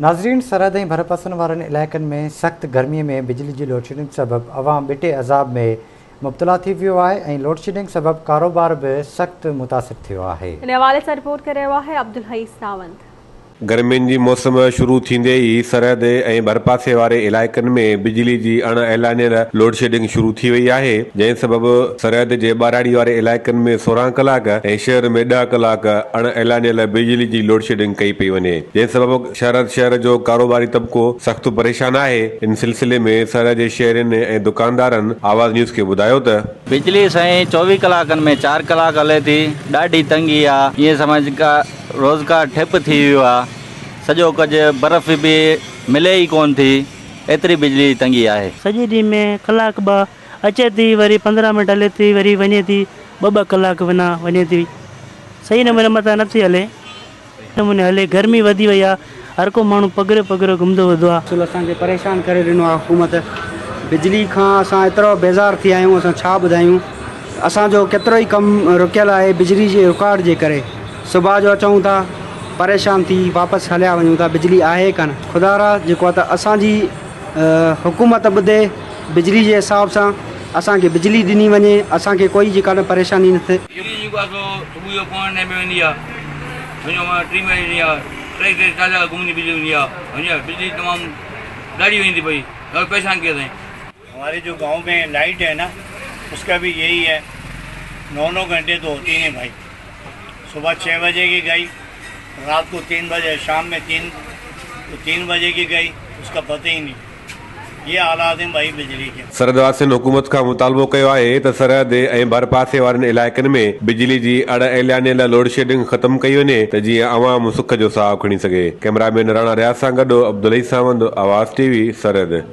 नाज़रीन, सरहद ऐं भरपासनि वारनि इलाइक़नि में सख़्त गर्मीअ में बिजली जी लोडशेडिंग सबबि अवाम बिटे अज़ाब में मुब्तला थी वियो आहे ऐं लोडशेडिंग सबबि कारोबार बि सख़्त मुतासिर थियो आहे। इन हवाले सां रिपोर्ट करे रहियो आहे अब्दुल हई सावंत। गर्मियुनि जी मौसम शुरू थींदे ई सरहद ऐं भरपासे वारे इलाइक़नि में बिजली जी अण ऐलानियल लोडशेडिंग शुरू थी वई आहे, जंहिं सबबि सरहद जे ॿाराड़ी वारे इलाइक़नि में 16 कलाक ऐं शहर में 10 कलाक अण ऐलानियल बिजली जी लोडशेडिंग कई पई वञे, जंहिं सबबि शहर जो कारोबारी तबिको सख़्त परेशान आहे। इन सिलसिले में सरहद जे शहरनि ऐं दुकानदारनि आवाज़ न्यूज़ खे ॿुधायो त बिजली साईं 24 कलाकनि में 4 कलाक हले थी, ॾाढी तंगी आहे। ईअं समझ का रोज़गार ठप थी वियो आहे, सॼो कुझु बर्फ़ बि मिले ई कोन थी, एतिरी बिजली जी तंगी आहे। सॼे ॾींहं में कलाक ॿ अचे थी, वरी 15 मिंट हले थी, वरी वञे थी, ॿ कलाक बिना वञे थी, सही नमूने मथां नथी हले, नमूने हले। गर्मी वधी वई आहे, हर को माण्हू पघरो घुमंदो वेंदो आहे। असांखे परेशान करे ॾिनो आहे हुकूमत। बिजली खां असां एतिरो बेज़ार थी आहियूं, असां छा ॿुधायूं। असांजो केतिरो ई कमु रुकियल आहे बिजली जे रुकावट जे करे। सुबुह जो अचूं था, परेशान थी वापसि हलिया वञूं था, बिजली आहे कान। ख़ुदा जेको आहे त असांजी हुकूमत ॿुधे, बिजली जे हिसाब सां असांखे बिजली ॾिनी वञे, असांखे कोई जेका न परेशानी न थिए। सुबुह जो पौणे में वेंदी आहे, टी में वेंदी आहे, टे कलाक घुमंदी बिजली वेंदी आहे, बिजली तमामु ॾाढी वेंदी पई, ॾाढो परेशान किया अथई। हमारे जो गांव में लाइट है ना, उसका भी यही है, 9 घंटे तो होती नहीं भाई। सुबह 6 बजे की गई, रात को 3 बजे, शाम में 3 बजे की गई, उसका पता ही नहीं। ये हालात हैं भाई बिजली के। सरहदवासियुनि हुकूमत खां मुतालबो कयो आहे त सरहद ऐं भरपासे वारनि इलाइक़नि में बिजली जी अण ऐलानियल लोडशेडिंग ख़त्म कई वञे त जीअं अवाम सुख जो साहु खणी सघे। कैमरामैन राणा रियाज़ सां गॾु अब्दुल हई सावंत, आवाज़ TV, सरहद।